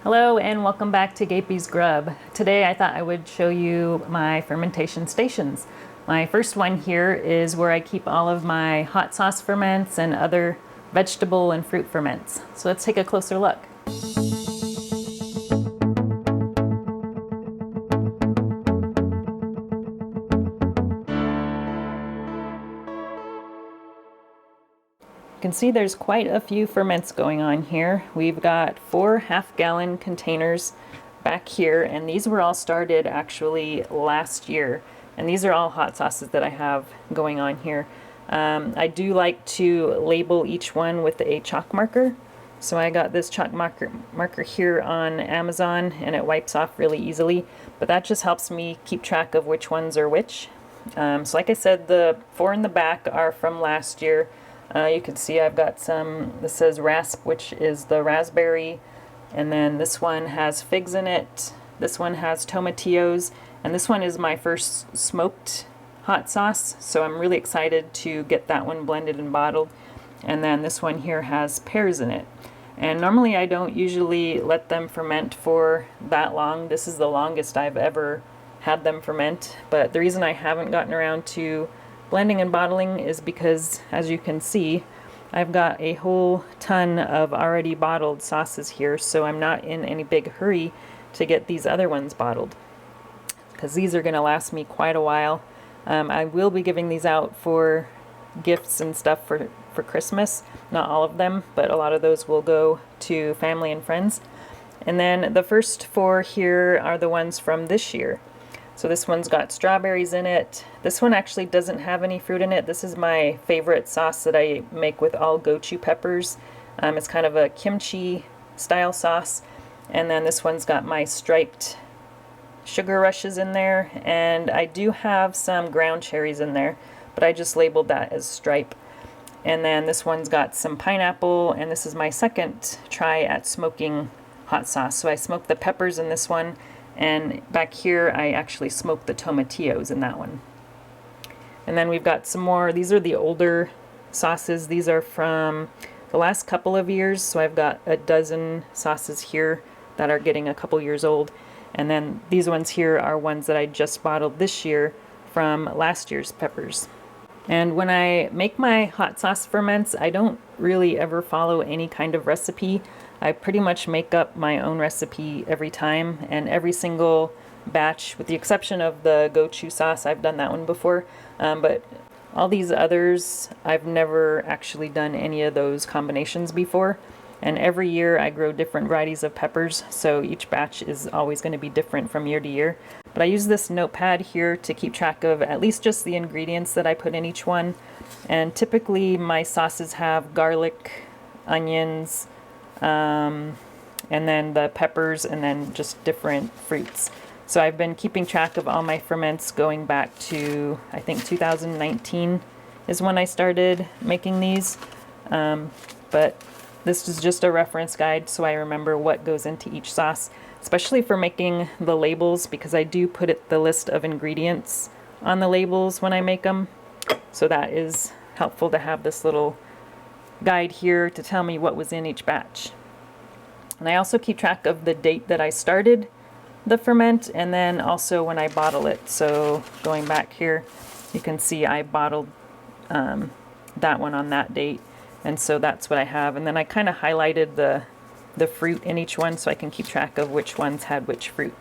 Hello and welcome back to Gapeys Grub. Today I thought I would show you my fermentation stations. My first one here is where I keep all of my hot sauce ferments and other vegetable and fruit ferments. So let's take a closer look. You can see there's quite a few ferments going on here. We've got 4 half-gallon containers back here, and these were all started actually last year. And these are all hot sauces that I have going on here. I do like to label each one with a chalk marker. So I got this chalk marker here on Amazon, and it wipes off really easily. But that just helps me keep track of which ones are which. So like I said, the 4 in the back are from last year. You can see I've got some, this says rasp, which is the raspberry, and then this one has figs in it, this one has tomatillos, and this one is my first smoked hot sauce, so I'm really excited to get that one blended and bottled. And then this one here has pears in it. And normally I don't usually let them ferment for that long. This is the longest I've ever had them ferment, but the reason I haven't gotten around to blending and bottling is because, as you can see, I've got a whole ton of already bottled sauces here, so I'm not in any big hurry to get these other ones bottled, because these are going to last me quite a while. I will be giving these out for gifts and stuff for Christmas. Not all of them, but a lot of those will go to family and friends. And then the first 4 here are the ones from this year. So this one's got strawberries in it. This one actually doesn't have any fruit in it. This is my favorite sauce that I make with all gochu peppers. It's kind of a kimchi style sauce. And then this one's got my striped sugar rushes in there. And I do have some ground cherries in there, but I just labeled that as stripe. And then this one's got some pineapple, and this is my second try at smoking hot sauce. So I smoked the peppers in this one, and back here I actually smoked the tomatillos in that one. And then we've got some more. These are the older sauces. These are from the last couple of years, so I've got a dozen sauces here that are getting a couple years old. And then these ones here are ones that I just bottled this year from last year's peppers. And when I make my hot sauce ferments, I don't really ever follow any kind of recipe. I pretty much make up my own recipe every time, and every single batch, with the exception of the gochu sauce, I've done that one before, but all these others, I've never actually done any of those combinations before. And every year I grow different varieties of peppers, so each batch is always going to be different from year to year. But I use this notepad here to keep track of at least just the ingredients that I put in each one. And typically my sauces have garlic, onions, and then the peppers, and then just different fruits. So I've been keeping track of all my ferments going back to, I think 2019 is when I started making these. But this is just a reference guide so I remember what goes into each sauce, especially for making the labels, because I do put the list of ingredients on the labels when I make them. So that is helpful to have this little guide here to tell me what was in each batch. And I also keep track of the date that I started the ferment, and then also when I bottle it. So going back here, you can see I bottled that one on that date, and so that's what I have. And then I kind of highlighted the fruit in each one so I can keep track of which ones had which fruit.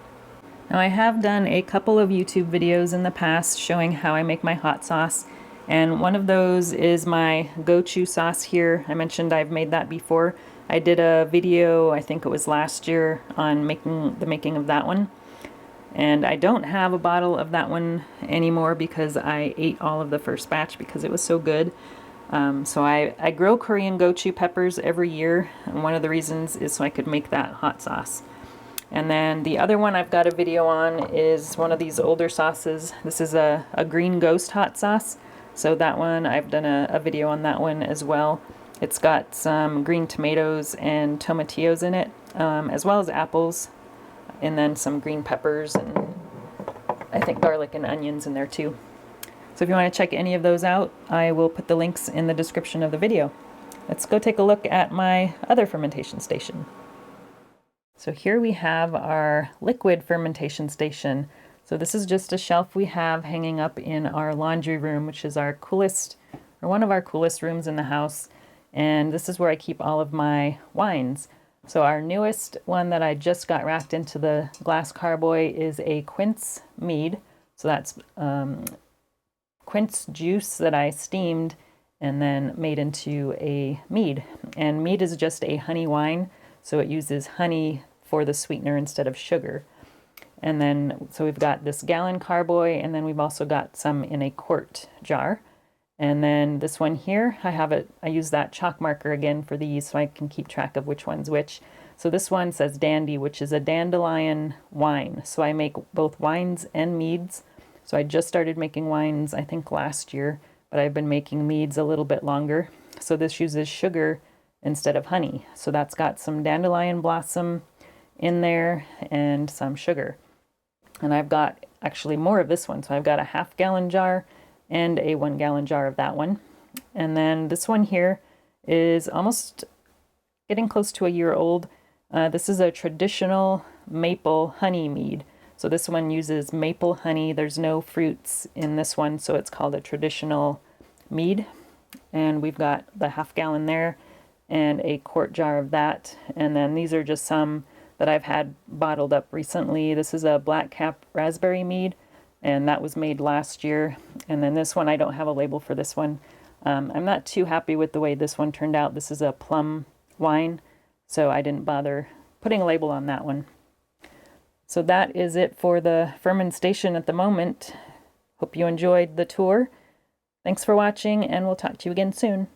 Now I have done a couple of YouTube videos in the past showing how I make my hot sauce, and one of those is my gochu sauce here. I mentioned I've made that before. I did a video, I think it was last year, on the making of that one. And I don't have a bottle of that one anymore because I ate all of the first batch because it was so good. So I grow Korean gochu peppers every year, and one of the reasons is so I could make that hot sauce. And then the other one I've got a video on is one of these older sauces. This is a green ghost hot sauce. So that one, I've done a video on that one as well. It's got some green tomatoes and tomatillos in it, as well as apples, and then some green peppers, and I think garlic and onions in there too. So if you want to check any of those out, I will put the links in the description of the video. Let's go take a look at my other fermentation station. So here we have our liquid fermentation station. So this is just a shelf we have hanging up in our laundry room, which is our coolest, or one of our coolest rooms in the house. And this is where I keep all of my wines. So our newest one that I just got racked into the glass carboy is a quince mead. So that's quince juice that I steamed and then made into a mead. And mead is just a honey wine, so it uses honey for the sweetener instead of sugar. And then, so we've got this gallon carboy, and then we've also got some in a quart jar. And then this one here, I use that chalk marker again for these so I can keep track of which one's which. So this one says Dandy, which is a dandelion wine. So I make both wines and meads. So I just started making wines, I think last year, but I've been making meads a little bit longer. So this uses sugar instead of honey. So that's got some dandelion blossom in there and some sugar. And I've got actually more of this one. So I've got a half-gallon jar and a 1-gallon jar of that one. And then this one here is almost getting close to a year old. This is a traditional maple honey mead. So this one uses maple honey. There's no fruits in this one, so it's called a traditional mead. And we've got the half-gallon there and a quart jar of that. And then these are just some that I've had bottled up recently. This is a black cap raspberry mead, and that was made last year. And then this one, I don't have a label for this one. I'm not too happy with the way this one turned out. This is a plum wine, so I didn't bother putting a label on that one. So that is it for the fermentation at the moment. Hope you enjoyed the tour. Thanks for watching, and we'll talk to you again soon.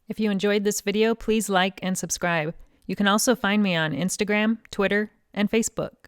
If you enjoyed this video, please like and subscribe. You can also find me on Instagram, Twitter, and Facebook.